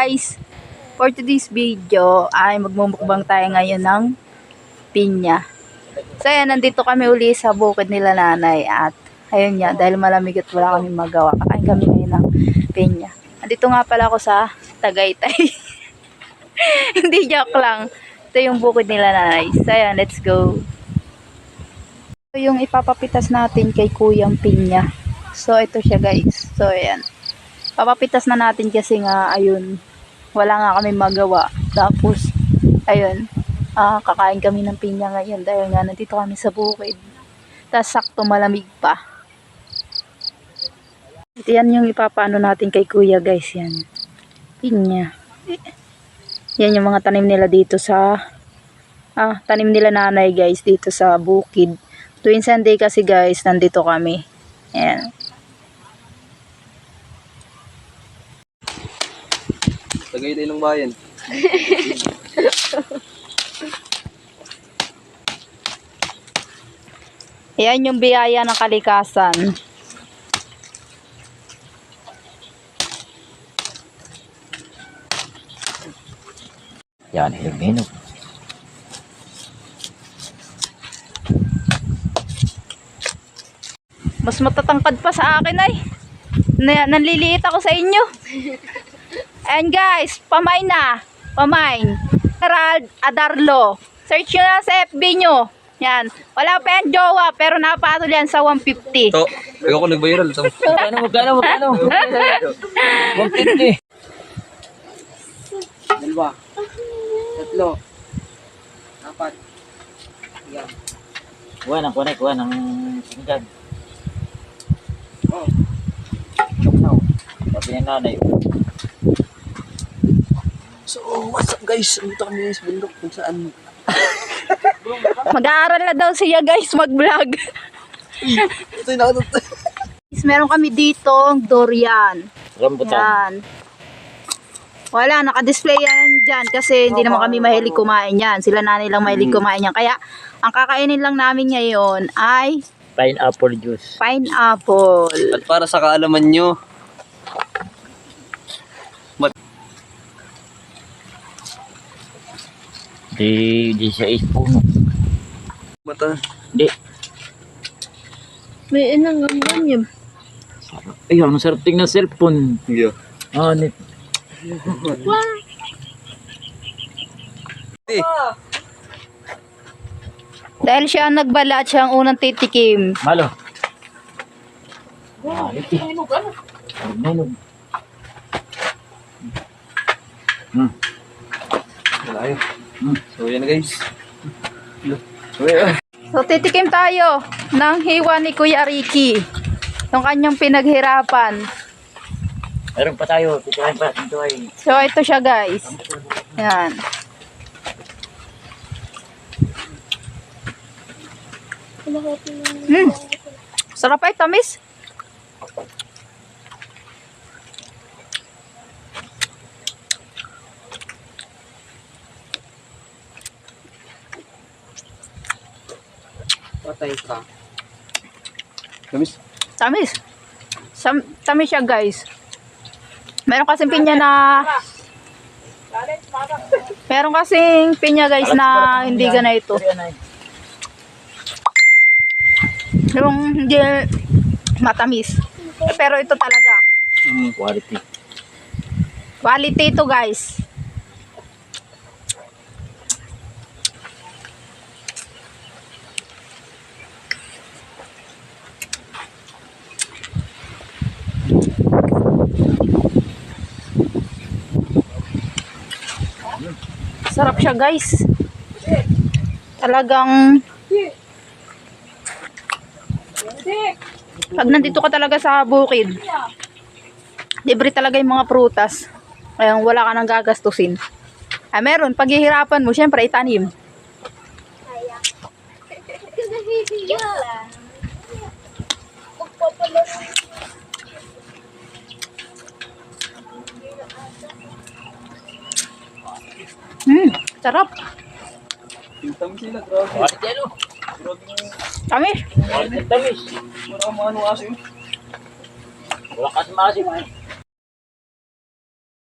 guys, for today's video ay magmumukbang tayo ngayon ng pinya. So ayan, nandito kami uli sa bukid nila nanay at ayun nga, dahil malamig at wala kami magawa, kakain kami ngayon ng pinya. Nandito nga pala ako sa Tagaytay. Hindi, joke lang. Ito yung bukid nila nanay. So ayan, let's go. Ito yung ipapapitas natin kay Kuyang Pinya. So ito siya guys. So ayan. Papapitas na natin kasi nga ayun, wala nga kami magawa. Tapos ayun, kakain kami ng pinya ngayon dahil nga nandito kami sa bukid. Tapos sakto malamig pa. Ito yan yung ipapano natin kay kuya guys, yan. Pinya. Yan yung mga tanim nila dito sa tanim nila nanay guys dito sa bukid. Tuwing Sunday kasi guys, nandito kami. Ayan. Tagaytay ng bayan. Ayan yung biyaya ng kalikasan. Yan, Hermino. Mas matatangkad pa sa akin ay. Nanliliit ako sa inyo. And guys, pamain na. Pamain. Gerald Adarlo. Search nyo na sa FB nyo. Yan. Wala pa yan jowa, pero napatol yan sa 150. To, ayoko nag-viral. Magkano? 150. Dalawa. Tatlo. Apat. Yan. Kuha ng singgan. Oh. Choknaw. Sabi niya nanay. So, what's up guys? Dito kami sa bundok kung saan. Mag-aaral na daw siya guys, mag-vlog. Ito yung nakatut. Meron kami dito durian. Rambutan. Yan. Wala, naka-display yan dyan kasi hindi naman kami mahilig kumain yan. Sila nanay lang mahilig kumain yan. Kaya, ang kakainin lang namin ngayon ay Pineapple juice. pineapple. At para sa kaalaman nyo, Di siya puno. mata. Di. May inang yun. Ay, ang sarap tingnan cellphone. Yeah. Nit. Dahil siya ang nagbala at siya ang unang titikim. Malo. Minog. Wala yun. So, yan na guys. So, yan. So, titikim tayo ng hiwa ni Kuya Ricky. Yung kanyang pinaghirapan. Meron pa tayo. Titirahin pa. Ito ay. So, ito siya guys. Yan. Sarap ay tamis. Patay ka. Kamis? Tamis. Tamis siya guys. Meron kasing pinya na na hindi ganito. Yung hindi matamis. Pero ito talaga. Quality. Quality ito guys. Sarap siya guys. Talagang pag nandito ka talaga sa bukid, libre talaga yung mga prutas. Kaya wala ka nang gagastusin. Meron, paghihirapan mo, syempre itanim. Sarap. Tamis sila, grabe. Quality ano? Tamis. Quality tamis. Wala kang maano asin. Wala kasi maasim.